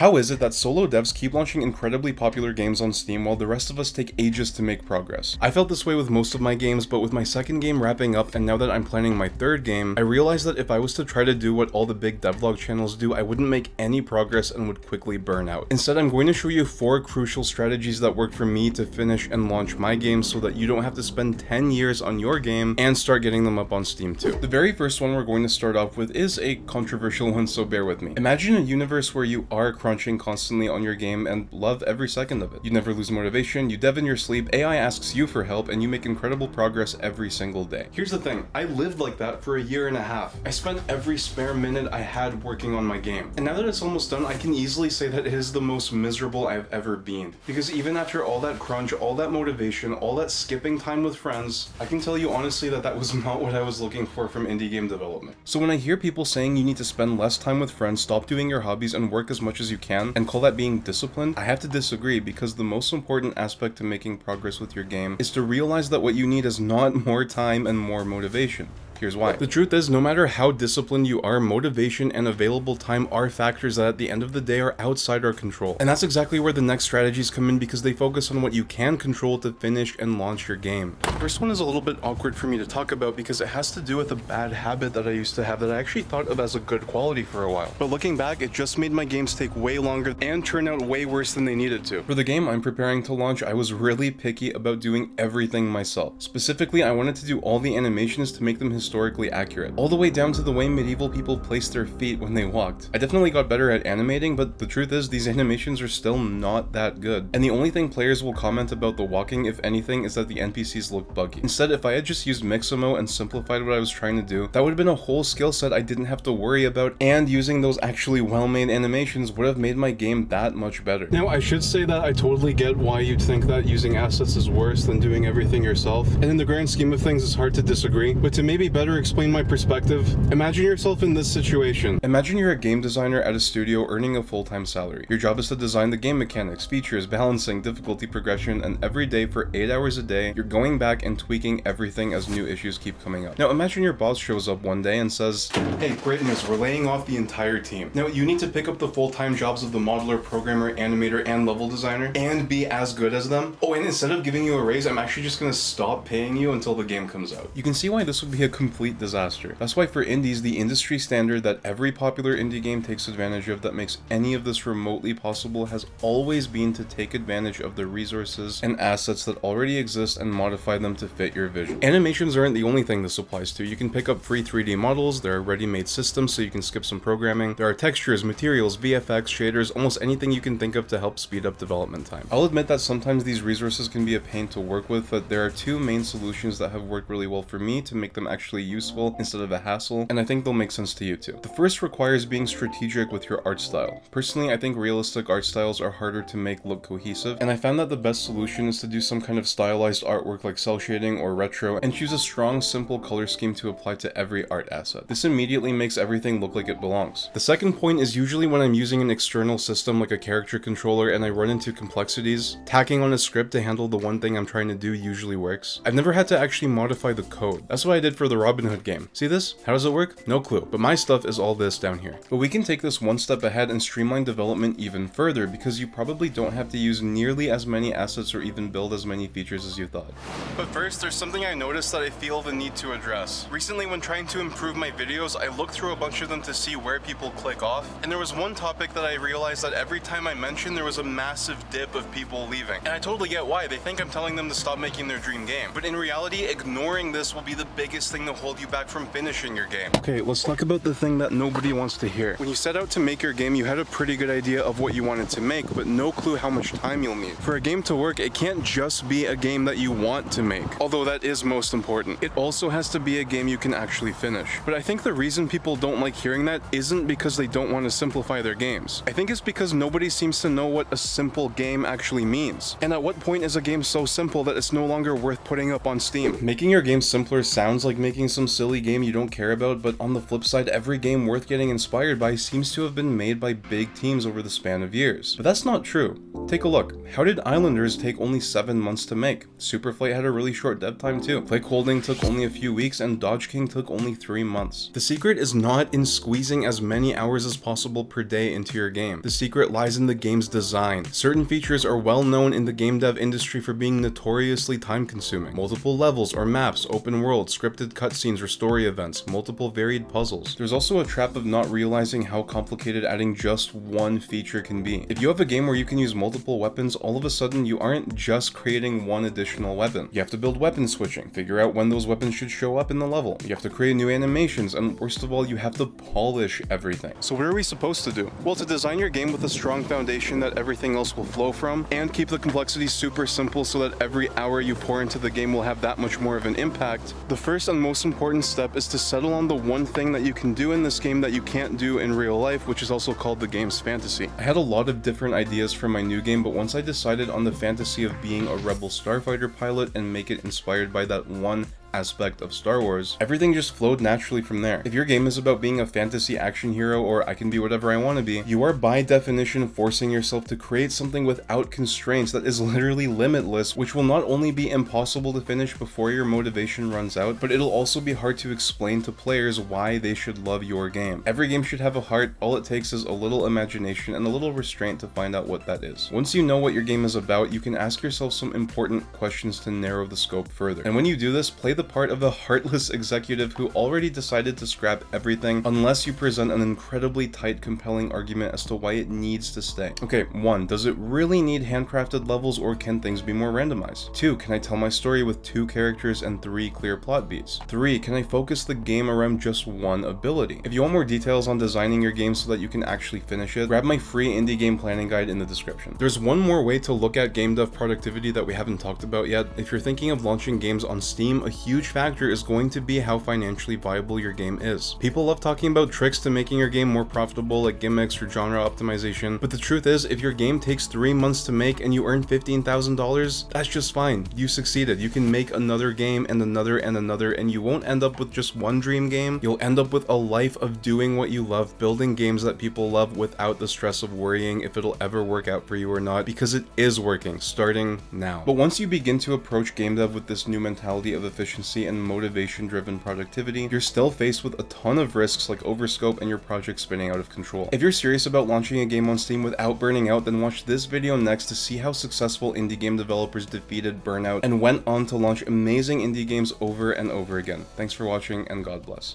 How is it that solo devs keep launching incredibly popular games on Steam while the rest of us take ages to make progress? I felt this way with most of my games, but with my second game wrapping up and now that I'm planning my third game, I realized that if I was to try to do what all the big devlog channels do, I wouldn't make any progress and would quickly burn out. Instead, I'm going to show you 4 crucial strategies that worked for me to finish and launch my game so that you don't have to spend 10 years on your game and start getting them up on Steam too. The very first one we're going to start off with is a controversial one, so bear with me. Imagine a universe where you are crunching constantly on your game and love every second of it. You never lose motivation, you dev in your sleep, AI asks you for help, and you make incredible progress every single day. Here's the thing, I lived like that for a year and a half. I spent every spare minute I had working on my game. And now that it's almost done, I can easily say that it is the most miserable I've ever been. Because even after all that crunch, all that motivation, all that skipping time with friends, I can tell you honestly that that was not what I was looking for from indie game development. So when I hear people saying you need to spend less time with friends, stop doing your hobbies, and work as much as you can, and call that being disciplined, I have to disagree, because the most important aspect to making progress with your game is to realize that what you need is not more time and more motivation. Here's why. The truth is, no matter how disciplined you are, motivation and available time are factors that at the end of the day are outside our control. And that's exactly where the next strategies come in, because they focus on what you can control to finish and launch your game. The first one is a little bit awkward for me to talk about because it has to do with a bad habit that I used to have that I actually thought of as a good quality for a while. But looking back, it just made my games take way longer and turn out way worse than they needed to. For the game I'm preparing to launch, I was really picky about doing everything myself. Specifically, I wanted to do all the animations to make them historically accurate, all the way down to the way medieval people placed their feet when they walked. I definitely got better at animating, but the truth is these animations are still not that good. And the only thing players will comment about the walking, if anything, is that the NPCs look buggy. Instead, if I had just used Mixamo and simplified what I was trying to do, that would have been a whole skill set I didn't have to worry about, and using those actually well-made animations would have made my game that much better. Now, I should say that I totally get why you'd think that using assets is worse than doing everything yourself, and in the grand scheme of things, it's hard to disagree, but to maybe better explain my perspective, imagine yourself in this situation. Imagine you're a game designer at a studio earning a full-time salary. Your job is to design the game mechanics, features, balancing, difficulty progression, and every day for 8 hours a day, you're going back and tweaking everything as new issues keep coming up. Now imagine your boss shows up one day and says, "Hey, great news, we're laying off the entire team. Now you need to pick up the full-time jobs of the modeler, programmer, animator, and level designer, and be as good as them. Oh, and instead of giving you a raise, I'm actually just gonna stop paying you until the game comes out." You can see why this would be a complete disaster. That's why for indies, the industry standard that every popular indie game takes advantage of that makes any of this remotely possible has always been to take advantage of the resources and assets that already exist and modify them to fit your vision. Animations aren't the only thing this applies to. You can pick up free 3D models, there are ready-made systems so you can skip some programming, there are textures, materials, VFX, shaders, almost anything you can think of to help speed up development time. I'll admit that sometimes these resources can be a pain to work with, but there are 2 main solutions that have worked really well for me to make them actually useful instead of a hassle, and I think they'll make sense to you too. The first requires being strategic with your art style. Personally, I think realistic art styles are harder to make look cohesive, and I found that the best solution is to do some kind of stylized artwork like cel shading or retro, and choose a strong, simple color scheme to apply to every art asset. This immediately makes everything look like it belongs. The second point is usually when I'm using an external system like a character controller and I run into complexities, tacking on a script to handle the one thing I'm trying to do usually works. I've never had to actually modify the code. That's what I did for the Robin Hood game. See this? How does it work? No clue, but my stuff is all this down here. But we can take this one step ahead and streamline development even further, because you probably don't have to use nearly as many assets or even build as many features as you thought. But first, there's something I noticed that I feel the need to address. Recently, when trying to improve my videos, I looked through a bunch of them to see where people click off, and there was one topic that I realized that every time I mentioned, there was a massive dip of people leaving. And I totally get why. They think I'm telling them to stop making their dream game. But in reality, ignoring this will be the biggest thing to hold you back from finishing your game. Okay, let's talk about the thing that nobody wants to hear. When you set out to make your game, you had a pretty good idea of what you wanted to make, but no clue how much time you'll need. For a game to work, it can't just be a game that you want to make, although that is most important. It also has to be a game you can actually finish. But I think the reason people don't like hearing that isn't because they don't want to simplify their games. I think it's because nobody seems to know what a simple game actually means. And at what point is a game so simple that it's no longer worth putting up on Steam? Making your game simpler sounds like making making some silly game you don't care about, but on the flip side, every game worth getting inspired by seems to have been made by big teams over the span of years. But that's not true. Take a look. How did Islanders take only 7 months to make? Superflight had a really short dev time too. Click Holding took only a few weeks, and Dodge King took only 3 months. The secret is not in squeezing as many hours as possible per day into your game. The secret lies in the game's design. Certain features are well known in the game dev industry for being notoriously time consuming. Multiple levels or maps, open world, scripted cutscenes or story events, multiple varied puzzles. There's also a trap of not realizing how complicated adding just one feature can be. If you have a game where you can use multiple weapons, all of a sudden you aren't just creating one additional weapon. You have to build weapon switching, figure out when those weapons should show up in the level. You have to create new animations, and worst of all, you have to polish everything. So what are we supposed to do? Well, to design your game with a strong foundation that everything else will flow from, and keep the complexity super simple so that every hour you pour into the game will have that much more of an impact, the first and most important step is to settle on the one thing that you can do in this game that you can't do in real life, which is also called the game's fantasy. I had a lot of different ideas for my new game, but once I decided on the fantasy of being a Rebel starfighter pilot and make it inspired by that one aspect of Star Wars, everything just flowed naturally from there. If your game is about being a fantasy action hero or I can be whatever I want to be, you are by definition forcing yourself to create something without constraints that is literally limitless, which will not only be impossible to finish before your motivation runs out, but it'll also be hard to explain to players why they should love your game. Every game should have a heart. All it takes is a little imagination and a little restraint to find out what that is. Once you know what your game is about, you can ask yourself some important questions to narrow the scope further. And when you do this, play the part of a heartless executive who already decided to scrap everything unless you present an incredibly tight, compelling argument as to why it needs to stay. Okay, 1. Does it really need handcrafted levels, or can things be more randomized? 2. Can I tell my story with 2 characters and 3 clear plot beats? 3. Can I focus the game around just one ability? If you want more details on designing your game so that you can actually finish it, grab my free indie game planning guide in the description. There's one more way to look at game dev productivity that we haven't talked about yet. If you're thinking of launching games on Steam, a huge factor is going to be how financially viable your game is. People love talking about tricks to making your game more profitable, like gimmicks or genre optimization, but the truth is, if your game takes 3 months to make and you earn $15,000, that's just fine. You succeeded. You can make another game and another and another, and you won't end up with just one dream game. You'll end up with a life of doing what you love, building games that people love without the stress of worrying if it'll ever work out for you or not, because it is working, starting now. But once you begin to approach game dev with this new mentality of efficiency and motivation-driven productivity, you're still faced with a ton of risks like overscope and your project spinning out of control. If you're serious about launching a game on Steam without burning out, then watch this video next to see how successful indie game developers defeated burnout and went on to launch amazing indie games over and over again. Thanks for watching, and God bless.